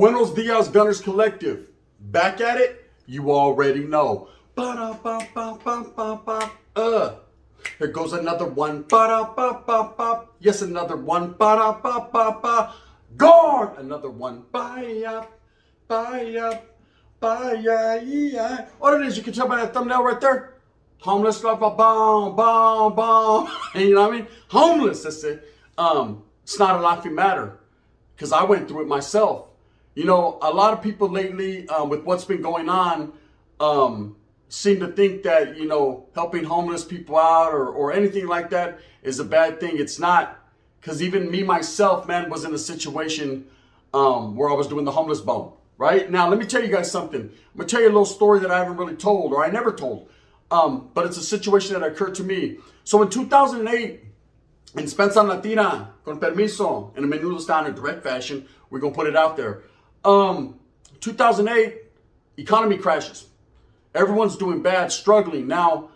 Buenos Dias Gunners Collective. Back at it? You already know. Ba-da-ba-ba-ba-ba-ba. Here goes another one. Ba-da-ba-ba-ba. Yes, another one. Ba-da-ba-ba-ba. Gone! Another one. Bye-ya. Bye-ya. Bye-ya. What it is, you can tell by that thumbnail right there. Homeless, like a bomb, bomb, bomb. You know what I mean? Homeless, that's it. It's not a laughing matter because I went through it myself. You know, a lot of people lately, with what's been going on, seem to think that, you know, helping homeless people out or anything like that is a bad thing. It's not, because even me, myself, man, was in a situation where I was doing the homeless bone, right? Now, let me tell you guys something. I'm going to tell you a little story that I haven't really told, or I never told, but it's a situation that occurred to me. So in 2008, in Spencer Latina, con permiso, in a menudo style in direct fashion, we're going to put it out there. 2008, economy crashes. Everyone's doing bad, struggling. Now,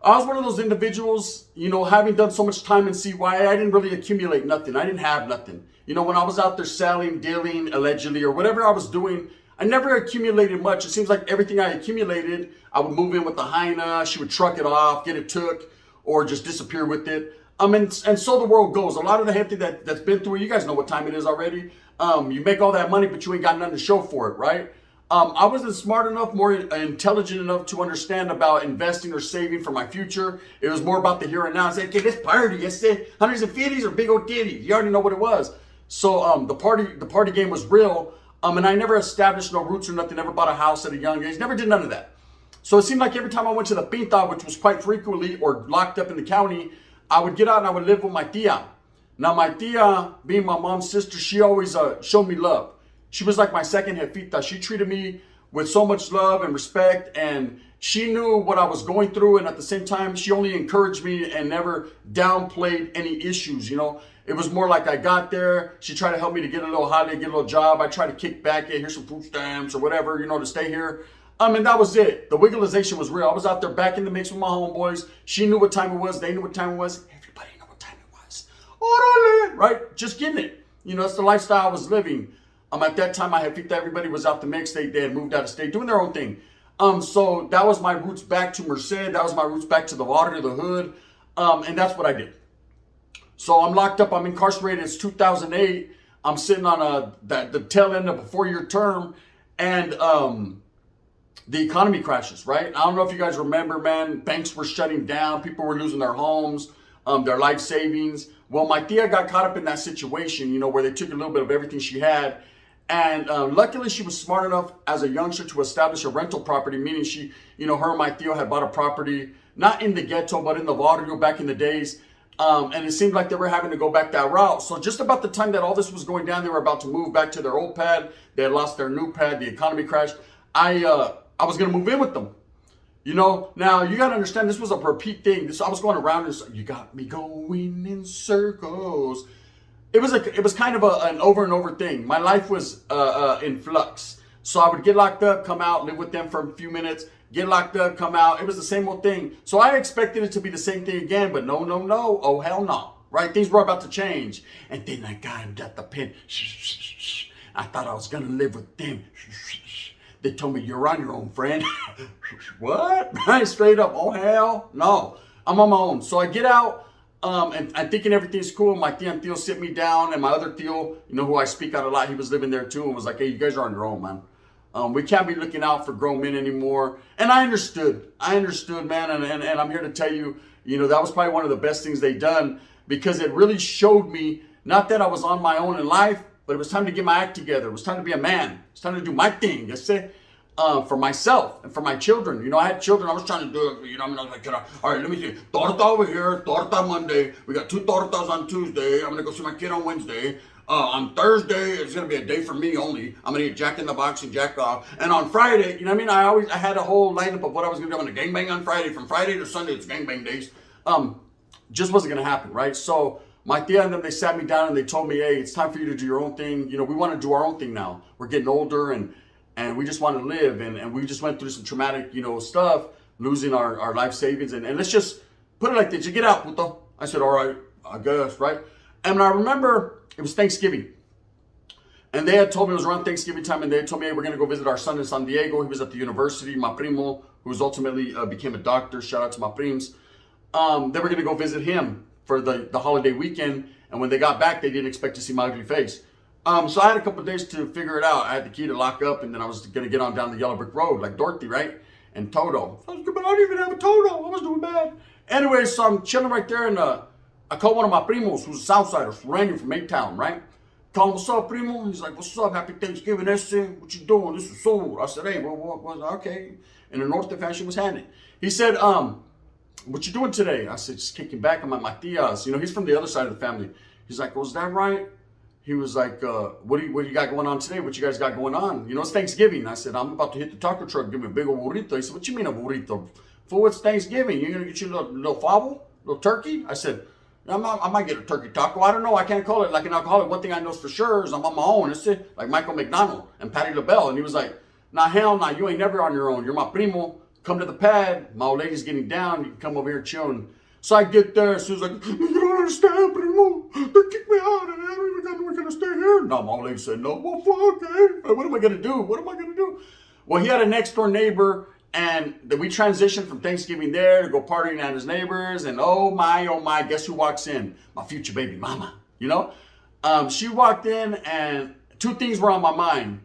I was one of those individuals, you know, having done so much time in CYA, I didn't really accumulate nothing. I didn't have nothing. You know, when I was out there selling, dealing, allegedly, or whatever I was doing, I never accumulated much. It seems like everything I accumulated, I would move in with the hyena, she would truck it off, get it took, or just disappear with it. And so the world goes. A lot of the gente that's been through it, you guys know what time it is already. You make all that money, but you ain't got nothing to show for it, right? I wasn't smart enough, more intelligent enough to understand about investing or saving for my future. It was more about the here and now. I said, okay, let's party. I said, hundreds and fifties or big old titties. You already know what it was. So the party game was real. And I never established no roots or nothing. Never bought a house at a young age. Never did none of that. So it seemed like every time I went to the Pinta, which was quite frequently, or locked up in the county, I would get out and I would live with my tia. Now my tia, being my mom's sister, she always showed me love. She was like my second jefita. She treated me with so much love and respect, and she knew what I was going through, and at the same time, she only encouraged me and never downplayed any issues, you know. It was more like I got there, she tried to help me to get a little holiday, get a little job. I tried to kick back, hey, here's some food stamps or whatever, you know, to stay here. And that was it. The wigglization was real. I was out there back in the mix with my homeboys. She knew what time it was. They knew what time it was. Everybody knew what time it was. Orale, right? Just getting it. You know, it's the lifestyle I was living. At that time, I had picked everybody was out the mix. They had moved out of state, doing their own thing. So that was my roots back to Merced. That was my roots back to the water, the hood. And that's what I did. So I'm locked up. I'm incarcerated. It's 2008. I'm sitting on the tail end of a 4-year term. And the economy crashes, right? I don't know if you guys remember, man. Banks were shutting down. People were losing their homes, their life savings. Well, my tia got caught up in that situation, you know, where they took a little bit of everything she had. And luckily, she was smart enough as a youngster to establish a rental property, meaning she, you know, her and my tío had bought a property, not in the ghetto, but in the barrio back in the days. And it seemed like they were having to go back that route. So just about the time that all this was going down, they were about to move back to their old pad. They had lost their new pad. The economy crashed. I was going to move in with them. You know, now you got to understand, this was a repeat thing. I was going around and you got me going in circles. It was kind of an over and over thing. My life was in flux. So I would get locked up, come out, live with them for a few minutes, get locked up, come out. It was the same old thing. So I expected it to be the same thing again, but no. Oh, hell no. Right? Things were about to change. And then I got the pen. I thought I was going to live with them. They told me, you're on your own, friend. What? Right? Straight up. Oh, hell no. I'm on my own. So I get out. And I'm thinking everything's cool. My tío sit me down, and my other tío, you know, who I speak out a lot, he was living there too, and was like, hey, you guys are on your own, man. We can't be looking out for grown men anymore. And I understood, man, and I'm here to tell you, you know, that was probably one of the best things they done, because it really showed me, not that I was on my own in life, but it was time to get my act together. It was time to be a man. It's time to do my thing. That's it. For myself and for my children. You know, I had children. I was trying to do it. You know, I mean, I was like, all right, let me see. Torta over here. Torta Monday. We got 2 tortas on Tuesday. I'm going to go see my kid on Wednesday. On Thursday, it's going to be a day for me only. I'm going to eat Jack in the Box and Jack off. And on Friday, you know what I mean? I had a whole lineup of what I was going to do. I'm going to gangbang on Friday. From Friday to Sunday, it's gangbang days. Just wasn't going to happen, right? So my tia and them, they sat me down and they told me, hey, it's time for you to do your own thing. You know, we want to do our own thing now. We're getting older and we just want to live, and we just went through some traumatic, you know, stuff, losing our life savings, and let's just put it like this, you get out, puto. I said, all right, I guess, right? And I remember it was Thanksgiving. And they had told me, it was around Thanksgiving time, and they had told me, hey, we're going to go visit our son in San Diego. He was at the university, my primo, who was ultimately became a doctor. Shout out to my prims. They were going to go visit him for the holiday weekend. And when they got back, they didn't expect to see my ugly face. So I had a couple of days to figure it out. I had the key to lock up, and then I was going to get on down the yellow brick road like Dorothy, right? And Toto. But I didn't even have a Toto. I was doing bad. Anyway, so I'm chilling right there, and I called one of my primos, who's a Southsider, Randy from Maytown, right? Call him, what's up, primo? He's like, what's up? Happy Thanksgiving, ese. What you doing? This is soul. I said, hey, what? Okay. And the north fashion was handed. He said, what you doing today? I said, just kicking back. I'm at my tia's. You know, he's from the other side of the family. He's like, was that right? He was like, what do you got going on today? What you guys got going on? You know, it's Thanksgiving. I said, I'm about to hit the taco truck, give me a big old burrito. He said, what you mean a burrito? For it's Thanksgiving. You're going to get you a little favo? Little turkey? I said, I might get a turkey taco. I don't know. I can't call it like an alcoholic. One thing I know for sure is I'm on my own. It's it, like Michael McDonald and Patti LaBelle. And he was like, nah, hell nah. You ain't never on your own. You're my primo. Come to the pad. My old lady's getting down. You can come over here and chill. And so I get there. Sue's like, you don't understand, primo. They kicked me out. And I don't even know we're going to stay here. No, my old lady said, no. Well, fuck, eh? What am I going to do? What am I going to do? Well, he had a next door neighbor. And we transitioned from Thanksgiving there to go partying at his neighbors. And oh my, guess who walks in? My future baby mama, you know? She walked in and two things were on my mind.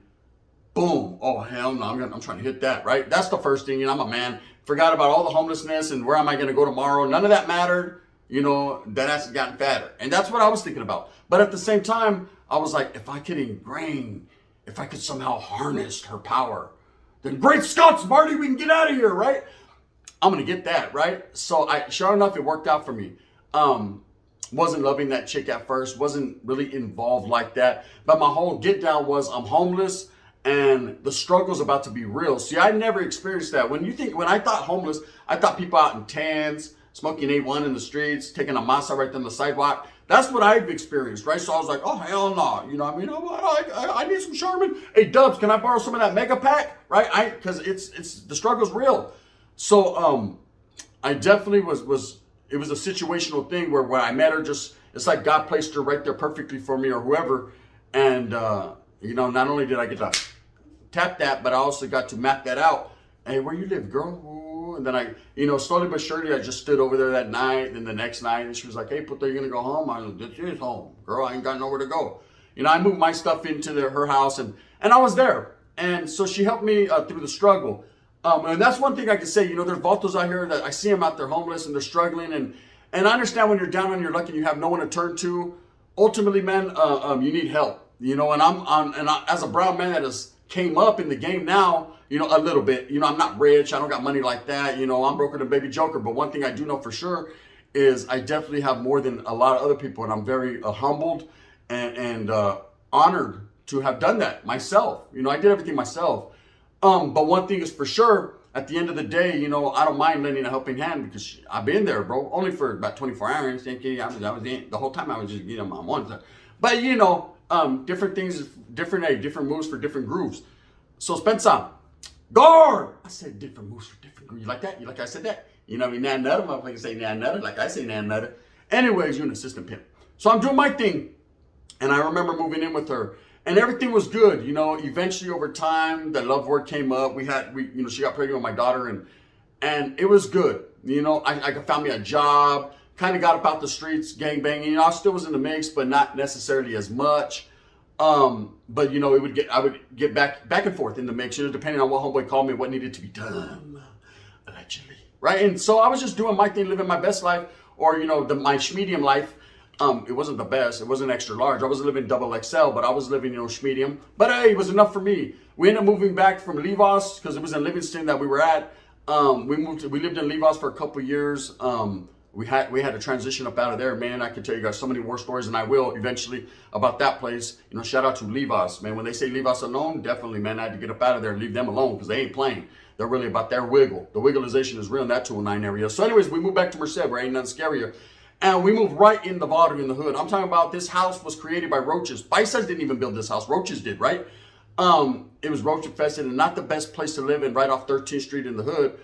Boom. Oh, hell no, I'm trying to hit that, right? That's the first thing. You know, I'm a man. Forgot about all the homelessness and where am I going to go tomorrow. None of that mattered. You know, that ass has gotten fatter. And that's what I was thinking about. But at the same time, I was like, if I could somehow harness her power, then great Scots, Marty, we can get out of here, right? I'm going to get that, right? So sure enough, it worked out for me. Wasn't loving that chick at first, wasn't really involved like that. But my whole get down was I'm homeless and the struggle's about to be real. See, I never experienced that. When I thought homeless, I thought people out in tans, smoking A1 in the streets, taking a masa right on the sidewalk. That's what I've experienced, right? So I was like, oh, hell no. You know what I mean? I need some Charmin. Hey, Dubs, can I borrow some of that mega pack? Right? Because it's the struggle's real. So I definitely it was a situational thing where when I met her, it's like God placed her right there perfectly for me or whoever. And, you know, not only did I get to tap that, but I also got to map that out. Hey, where you live, girl? Ooh. And then I, you know, slowly but surely, I just stood over there that night. And the next night, and she was like, hey, Puta, you going to go home? I was like, this is home. Girl, I ain't got nowhere to go. You know, I moved my stuff into her house, and I was there. And so she helped me through the struggle. And that's one thing I can say. You know, there's vatos out here that I see them out there homeless, and they're struggling. And I understand when you're down on your luck and you have no one to turn to. Ultimately, man, you need help. You know, and as a brown man that has came up in the game now, you know, a little bit. You know, I'm not rich. I don't got money like that. You know, I'm broker than Baby Joker. But one thing I do know for sure is I definitely have more than a lot of other people. And I'm very humbled and honored to have done that myself. You know, I did everything myself. But one thing is for sure, at the end of the day, you know, I don't mind lending a helping hand because I've been there, bro. Only for about 24 hours. I was in, the whole time I was just, you know, my one. But, you know, different things, different moves for different grooves. So Spencer, guard! I said different moves for different grooves. You like that? You like I said that? You know what I mean? Nan nutter, motherfuckers say nan nutter, like I say nan nutter. Anyways, you're an assistant pimp. So I'm doing my thing. And I remember moving in with her. And everything was good, you know. Eventually, over time, the love word came up. You know, she got pregnant with my daughter, and it was good. You know, I found me a job, kind of got up out the streets, gang banging. You know, I still was in the mix, but not necessarily as much. But you know, I would get back and forth in the mix, you know, depending on what homeboy called me, what needed to be done, allegedly, right? And so I was just doing my thing, living my best life, or you know, my medium life. It wasn't the best. It wasn't extra large. I wasn't living double XL, but I was living, you know, medium. But hey, it was enough for me. We ended up moving back from Levos because it was in Livingston that we were at. We lived in Levos for a couple years. We had to transition up out of there, man. I can tell you guys so many war stories, and I will eventually about that place. You know, shout out to Levos, man. When they say Levos alone, definitely, man, I had to get up out of there and leave them alone because they ain't playing. They're really about their wiggle. The wiggleization is real in that 209 area. So anyways, we moved back to Merced, where ain't nothing scarier. And we moved right in the bottom in the hood. I'm talking about this house was created by roaches. Bisons didn't even build this house. Roaches did, right? It was roach infested and not the best place to live in, right off 13th Street in the hood.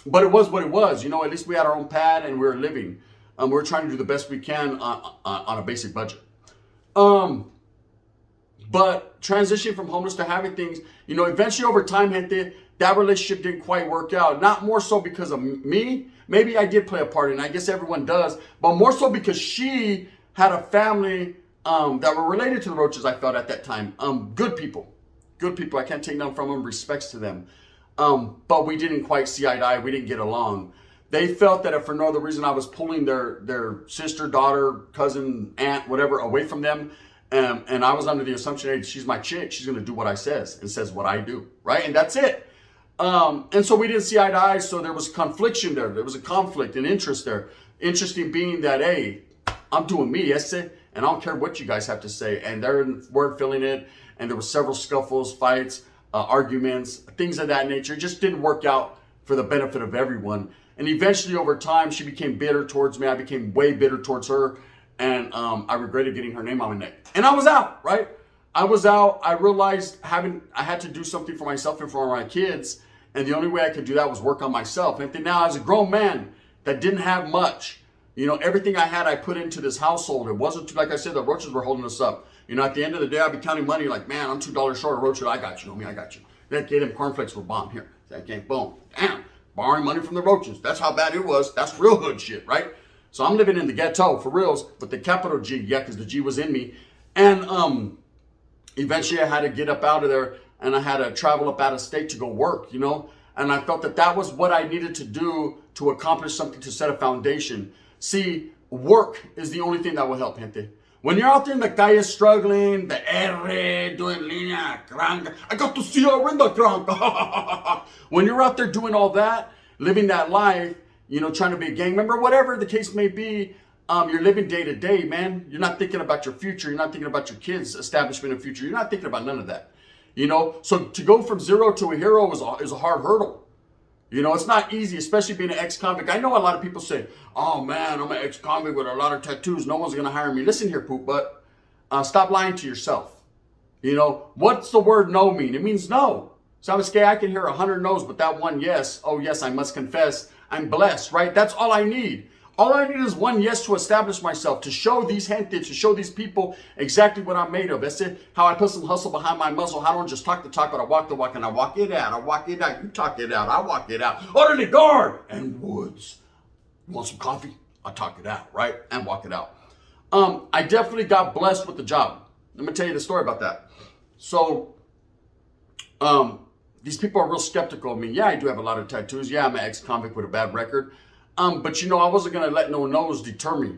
But it was what it was. You know, at least we had our own pad and we were living. We were trying to do the best we can on a basic budget. But transitioning from homeless to having things, eventually over time, gente, that relationship didn't quite work out. Not more so because of me. Maybe I did play a part in it. I guess everyone does. But more so because she had a family that were related to the Roaches, I felt at that time. Good people. Good people. I can't take none from them. Respects to them. But we didn't quite see eye to eye. We didn't get along. They felt that if for no other reason I was pulling their sister, daughter, cousin, aunt, whatever, away from them. And I was under the assumption, hey, she's my chick. She's going to do what I says and says what I do. Right? And that's it. And so we didn't see eye to eye. So there was confliction there. There was a conflict and interest there. Interesting being that, hey, I'm doing me, yes, and I don't care what you guys have to say. And they weren't feeling it. And there were several scuffles, fights, arguments, things of that nature. It just didn't work out for the benefit of everyone. And eventually over time, she became bitter towards me. I became way bitter towards her. And I regretted getting her name on my neck. And I was out, right? I was out. I realized I had to do something for myself and for my kids. And the only way I could do that was work on myself. And then now as a grown man that didn't have much, everything I had, I put into this household. It wasn't, like I said, the Roaches were holding us up. At the end of the day, I'd be counting money like, man, I'm $2 short of Roach. I got you, homie, I got you. That gave them cornflakes were bomb. Here, that game, boom. Damn, borrowing money from the Roaches. That's how bad it was. That's real hood shit, right? So I'm living in the ghetto, for reals, but the capital G, yeah, because the G was in me. And eventually I had to get up out of there, and I had to travel up out of state to go work, And I felt that was what I needed to do to accomplish something, to set a foundation. See, work is the only thing that will help, gente. When you're out there in the calle struggling, the R, doing línea, crank, I got to see her in the crank. When you're out there doing all that, living that life, trying to be a gang member, whatever the case may be, you're living day to day, man. You're not thinking about your future. You're not thinking about your kids' establishment of future. You're not thinking about none of that. So to go from zero to a hero is a hard hurdle. It's not easy, especially being an ex-convict. I know a lot of people say, oh man, I'm an ex-convict with a lot of tattoos. No one's going to hire me. Listen here, poop butt. Stop lying to yourself. What's the word no mean? It means no. Sabes que I can hear 100 no's, but that one yes. Oh yes, I must confess. I'm blessed, right? That's all I need. All I need is one yes to establish myself, to show these gente, to show these people exactly what I'm made of. That's it. How I put some hustle behind my muzzle. How I don't just talk the talk, but I walk the walk, and I walk it out. I walk it out. You talk it out. I walk it out. Orderly guard and woods. You want some coffee? I talk it out, right? And walk it out. I definitely got blessed with the job. Let me tell you the story about that. So, these people are real skeptical of me. Yeah, I do have a lot of tattoos. Yeah, I'm an ex-convict with a bad record. But I wasn't going to let no no's deter me.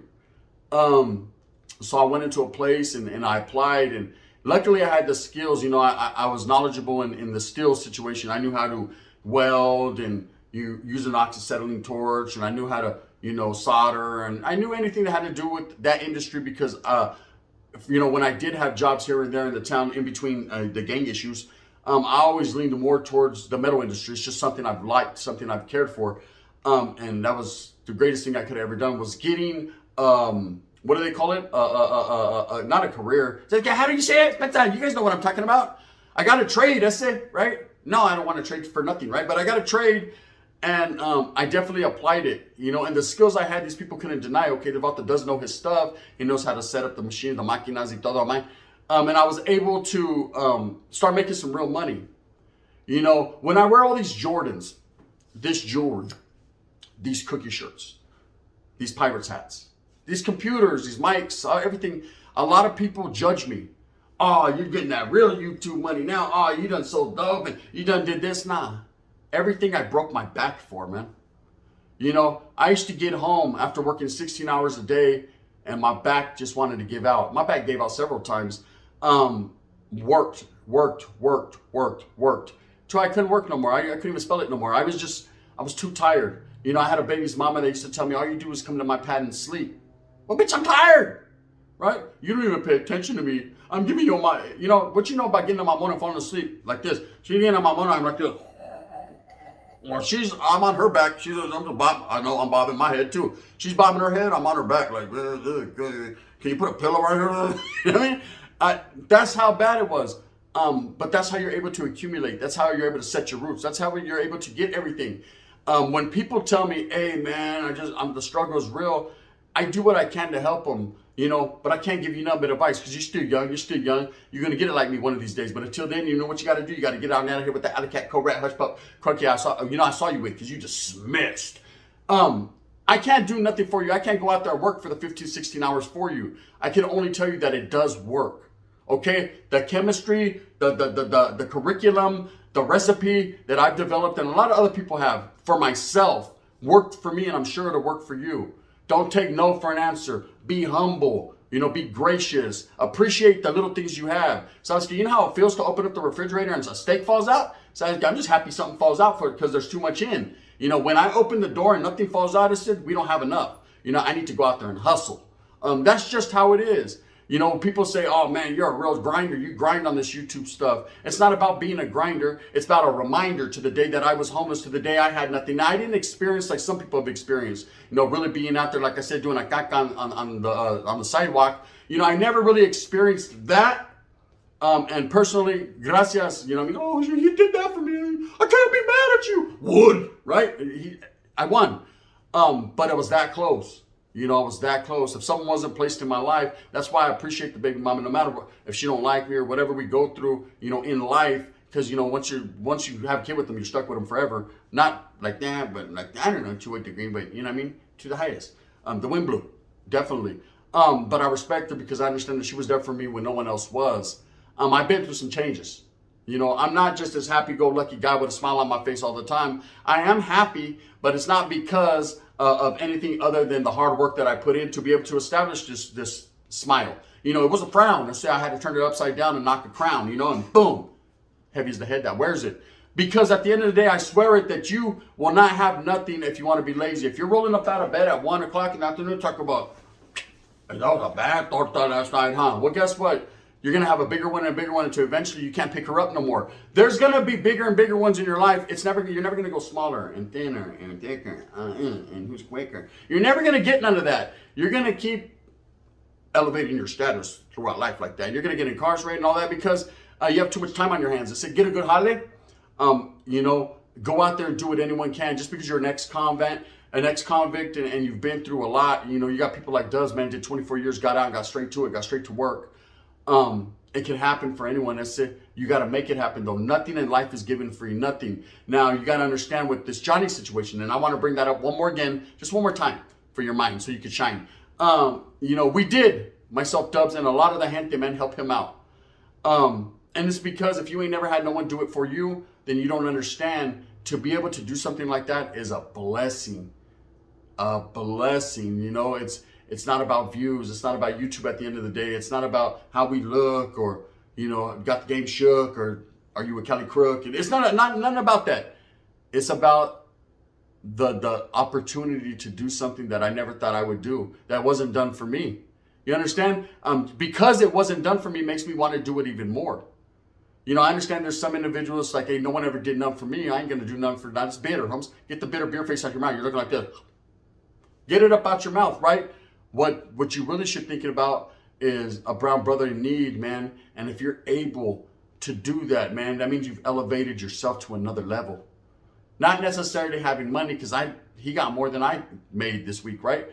So I went into a place and I applied, and luckily I had the skills. I was knowledgeable in the steel situation. I knew how to weld and use an oxyacetylene torch, and I knew how to, solder, and I knew anything that had to do with that industry because, when I did have jobs here and there in the town in between the gang issues, I always leaned more towards the metal industry. It's just something I've liked, something I've cared for. And that was the greatest thing I could have ever done, was getting, what do they call it? Not a career. It's like, how do you say it? You guys know what I'm talking about. I got a trade, that's it, right? No, I don't want to trade for nothing, right? But I got a trade, and I definitely applied it, and the skills I had, these people couldn't deny. Okay, Devalta does know his stuff. He knows how to set up the machine, the máquinas y todo, man. And I was able to start making some real money. When I wear all these Jordans, this jewelry, these cookie shirts, these pirates hats, these computers, these mics, everything, a lot of people judge me. Oh, you're getting that real YouTube money now. Oh, you done sold dope and you done did this. Nah, everything I broke my back for, man. I used to get home after working 16 hours a day and my back just wanted to give out. My back gave out several times. Worked. Till I couldn't work no more. I couldn't even spell it no more. I was too tired. I had a baby's mama that used to tell me, all you do is come to my pad and sleep. Well, bitch, I'm tired, right? You don't even pay attention to me. I'm giving you my, what you know about getting on my mona and falling asleep like this? She's getting on my mona, I'm like this. Well, I'm on her back. I'm bob. I know I'm bobbing my head too. She's bobbing her head. I'm on her back. Like, can you put a pillow right here? You know what I mean? That's how bad it was. But that's how you're able to accumulate. That's how you're able to set your roots. That's how you're able to get everything. When people tell me, hey man, the struggle is real, I do what I can to help them. You know, but I can't give you none but advice because you're still young. You're still young. You're going to get it like me one of these days. But until then, you know what you got to do? You got to get out of here with the alley cat, co-rat, hush pup, crunky. I saw you with because you dismissed. I can't do nothing for you. I can't go out there and work for the 15, 16 hours for you. I can only tell you that it does work. Okay? The chemistry, the curriculum, the recipe that I've developed and a lot of other people have for myself worked for me, and I'm sure it'll work for you. Don't take no for an answer. Be humble. You know, be gracious. Appreciate the little things you have. Saskia, you know how it feels to open up the refrigerator and a steak falls out? Saskia, I'm just happy something falls out for it because there's too much in. You know, when I open the door and nothing falls out, I said, we don't have enough. You know, I need to go out there and hustle. That's just how it is. You know, people say, oh man, you're a real grinder. You grind on this YouTube stuff. It's not about being a grinder. It's about a reminder to the day that I was homeless, to the day I had nothing. Now, I didn't experience like some people have experienced, you know, really being out there, like I said, doing a caca on the sidewalk. You know, I never really experienced that. And personally, gracias, you know, I mean, oh, you did that for me. I can't be mad at you. Would, right? I won. But it was that close. You know, I was that close. If someone wasn't placed in my life, that's why I appreciate the baby mama, no matter what, if she don't like me or whatever we go through, you know, in life. Because, you know, once you have a kid with them, you're stuck with them forever. Not like that, but like, I don't know, to a degree, but you know what I mean? To the highest. The wind blew, definitely. But I respect her because I understand that she was there for me when no one else was. I've been through some changes. You know, I'm not just this happy-go-lucky guy with a smile on my face all the time. I am happy, but it's not because of anything other than the hard work that I put in to be able to establish this smile. You know, it was a frown. I say I had to turn it upside down and knock a crown, you know, and boom, heavy as the head that wears it. Because at the end of the day, I swear it that you will not have nothing if you want to be lazy. If you're rolling up out of bed at 1 o'clock in the afternoon, talk about, that was a bad torta last night, huh? Well, guess what? You're going to have a bigger one and a bigger one until eventually you can't pick her up no more. There's going to be bigger and bigger ones in your life. You're never going to go smaller and thinner and thicker and who's quicker. You're never going to get none of that. You're going to keep elevating your status throughout life like that. You're going to get incarcerated and all that because you have too much time on your hands. I said, get a good holiday. You know, go out there and do what anyone can. Just because you're an ex-convict and you've been through a lot. You know, you got people like Duz, man, did 24 years, got out, got straight to it, got straight to work. It can happen for anyone. That's it. You got to make it happen though. Nothing in life is given free. Nothing. Now you got to understand with this Johnny situation, and I want to bring that up just one more time for your mind so you can shine. You know, we did, myself, Dubs, and a lot of the gente men help him out. And it's because if you ain't never had no one do it for you, then you don't understand. To be able to do something like that is a blessing. A blessing. You know, it's not about views. It's not about YouTube at the end of the day. It's not about how we look or, you know, got the game shook or are you a Kelly Crook? It's nothing about that. It's about the opportunity to do something that I never thought I would do. That wasn't done for me. You understand? Because it wasn't done for me makes me want to do it even more. You know, I understand there's some individuals like, hey, no one ever did nothing for me. I ain't going to do nothing for that. It's bitter, Holmes. Get the bitter beer face out your mouth. You're looking like this. Get it up out your mouth, right? What you really should thinking about is a brown brother in need, man. And if you're able to do that, man, that means you've elevated yourself to another level. Not necessarily having money, because he got more than I made this week, right?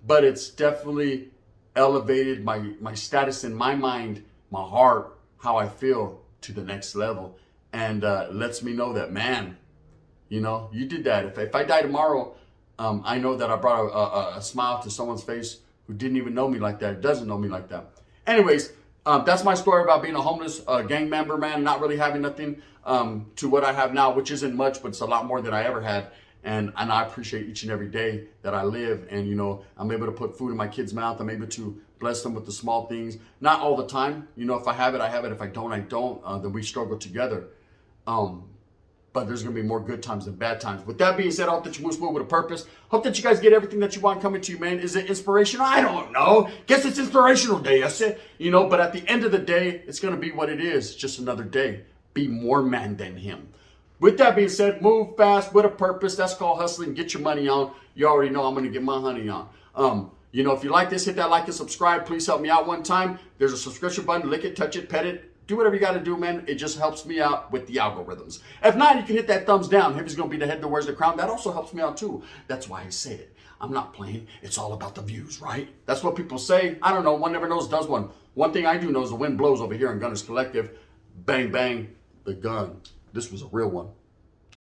But it's definitely elevated my status in my mind, my heart, how I feel to the next level. And lets me know that, man, you know, you did that. If I die tomorrow, I know that I brought a smile to someone's face who didn't even know me like that, doesn't know me like that. Anyways, that's my story about being a homeless gang member, man, not really having nothing to what I have now, which isn't much, but it's a lot more than I ever had. And I appreciate each and every day that I live. And, you know, I'm able to put food in my kids' mouth. I'm able to bless them with the small things. Not all the time. You know, if I have it, I have it. If I don't, I don't. Then we struggle together. But there's going to be more good times than bad times. With that being said, I hope that you move forward with a purpose. Hope that you guys get everything that you want coming to you, man. Is it inspirational? I don't know. Guess it's inspirational day. I said, you know, but at the end of the day, it's going to be what it is. It's just another day. Be more man than him. With that being said, move fast with a purpose. That's called hustling. Get your money on. You already know I'm going to get my honey on. You know, if you like this, hit that like and subscribe. Please help me out one time. There's a subscription button. Lick it, touch it, pet it. do whatever you got to do, man. It just helps me out with the algorithms. If not, you can hit that thumbs down. If he's going to be the head that wears the crown, that also helps me out too. That's why I say it. I'm not playing. It's all about the views, right? That's what people say. I don't know. One never knows, does one. One thing I do know is the wind blows over here in Gunners Collective. Bang, bang, the gun. This was a real one.